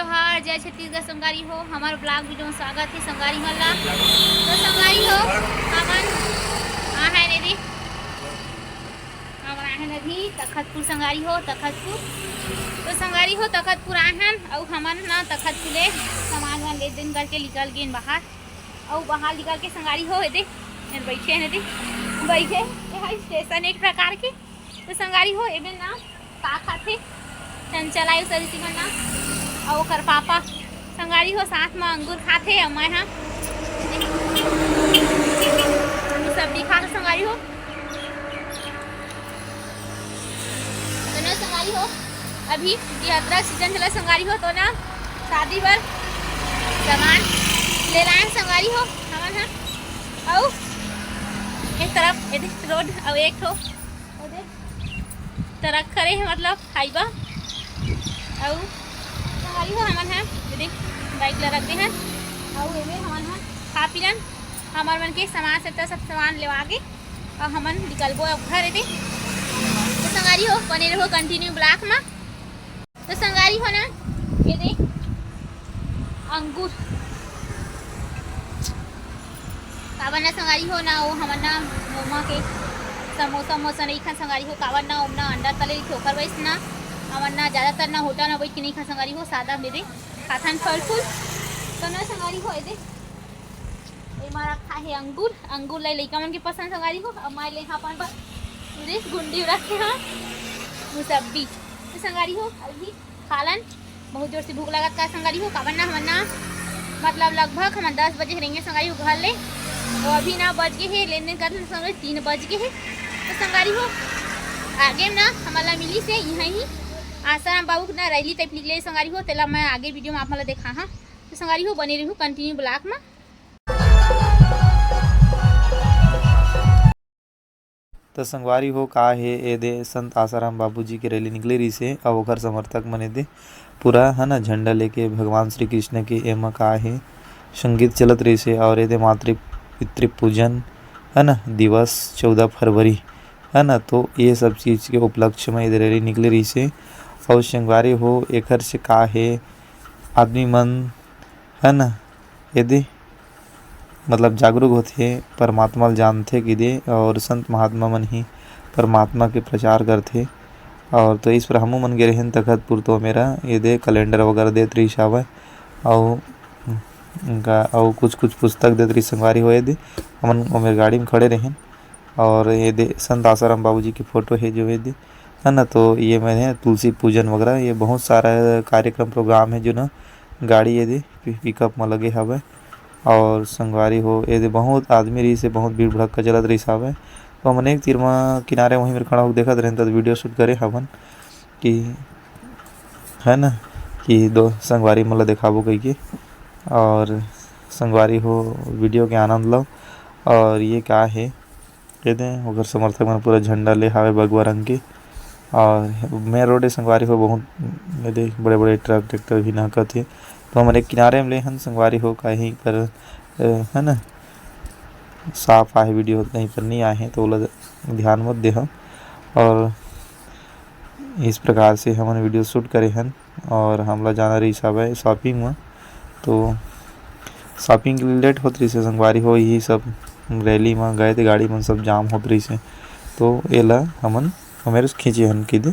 जोहार, जय छत्तीसगढ़ संगवारी हो। हमार ब्लॉग वीडियो में स्वागत है संगवारी मन ला। तो संगवारी हो हमन आहे नदी हमन आहे नदी तखतपुर संगवारी हो तखतपुर। तो संगवारी हो तखतपुर आहन और हमन ना तखतपुर ले सामान वान ले दिन करके निकल गए बाहर और बाहर निकल के संगवारी हो दे बैठे नदी बैठे है स्टेशन एक प्रकार के। तो संगवारी हो एबे ना का खाथे चंचल आयु सरिसी मन ना और ओकर पापा संगवारी हो साथ में अंगूर खाथे और मैं हाँ सब दिखा संगवारी हो। तो ना संगवारी हो अभी यात्रा सीजन चला संगवारी हो तो ना शादी पर सामान ले लाए संगवारी हो हमन हाँ और एक तरफ रोड और एक ठो तरफ खड़े हैं मतलब खाइबा और संगवारी हो हमन है दीदी बाइक ला रखते हैं और एमे हमन है खा पीन हमार मन के सामान से सब सामान लेवा के और हमन निकलबो अब घर दे। तो संगवारी हो बने रहो कंटिन्यू ब्लॉग में। तो संगवारी हो ना ये दे अंगूर कावन ना संगवारी हो ना वो हमन ना मोमा के समोसा मोसा नहीं खा संगवारी हो कावन ना ओमना अंडा तले ठोकर वैस ना हमन ना ज़्यादातर ना होटल ना बैठ के नहीं खा संगवारी हो सादा दे दे खाथन फल फूल। तो ना संगवारी हो दे एमा रखा है अंगूर अंगूर ले लइका मन के पसंद संगवारी हो अब मैं ले अपन पर दे गुंडी रखे हाँ मुसब्बी। तो संगवारी हो अभी खालन बहुत जोर से भूख लगत का संगवारी हो कावन ना हमन ना मतलब लगभग हम 10 बजे रहेंगे संगवारी हो घर ले तो अभी ना बज गए है लेन देन करते संगवारी 3 बज गए है। तो संगवारी हो आगे ना हमारा मिली से यहीं ही आसाराम बाबू ना रैली टाइप निकले संगवारी हो तेला मैं आगे वीडियो में आप मला देखा हाँ। तो संगवारी हो बने रहूँ कंटिन्यू ब्लॉग में। तो संगवारी हो का है ए दे संत आसाराम बाबू जी के रैली निकले रही से और ओकर समर्थक मने दे पूरा है ना झंडा लेके भगवान श्री कृष्ण के एमा का है संगीत चलत रही से और ए दे मातृ पितृ पूजन है ना दिवस 14 फरवरी है ना। तो ये सब चीज़ के उपलक्ष्य में इधर रैली निकले रही से और संगवारी हो एकर से का है आदमी मन है ना यदि मतलब जागरूक होते परमात्मा ल जानते कि दे और संत महात्मा मन ही परमात्मा के प्रचार करते। और तो इस पर हमू मन गे रहें तखतपुर तो मेरा ये दे कैलेंडर वगैरह देत रही हावय और कुछ पुस्तक देत रही संगवारी हो दे हमन मेरे गाड़ी में खड़े रहें और ये दे संत आसाराम बाबू जी की फ़ोटो है जो ये दे है ना। तो ये मैंने तुलसी पूजन वगैरह ये बहुत सारा कार्यक्रम प्रोग्राम है जो ना गाड़ी ये दे पिकअप में लगे हवे और संगवारी हो ये दे बहुत आदमी रही से बहुत भीड़ भड़क्का चलत रही हवे। तो हमन एक तीर में किनारे वहीं मेरे खड़ा होकर देखत रहें तो वीडियो शूट करे हवन कि है ना कि दो संगवारी मतलब दिखाबो कही के और संगवारी हो वीडियो के आनंद लो। और ये क्या है ये दे अगर समर्थक मन पूरा झंडा ले हावे भगवा रंग के और मेन रोड संगवारी हो बहुत ये दे बड़े बड़े ट्रक ट्रैक्टर भी नाकत है। तो हमारे किनारे में ले हन संगवारी हो कहीं पर है ना साफ आए वीडियो कहीं पर नहीं आए हैं तो वो ध्यान मत दे हम। और इस प्रकार से हमने वीडियो शूट करे हन और हमला जाना रही सब है शॉपिंग में। तो शॉपिंग के लिए लेट होत रही से संगवारी हो यही सब रैली में गए थे गाड़ी में सब जाम होत रही से तो एला हमन हमारे खींचे हन कि दे।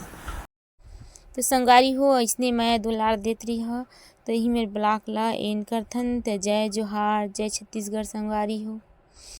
तो संगवारी हो इसने मैं दुलार देत रही हो तो यही मेरे ब्लॉग ला एंड करथन। तो जय जोहार जय छत्तीसगढ़ संगवारी हो।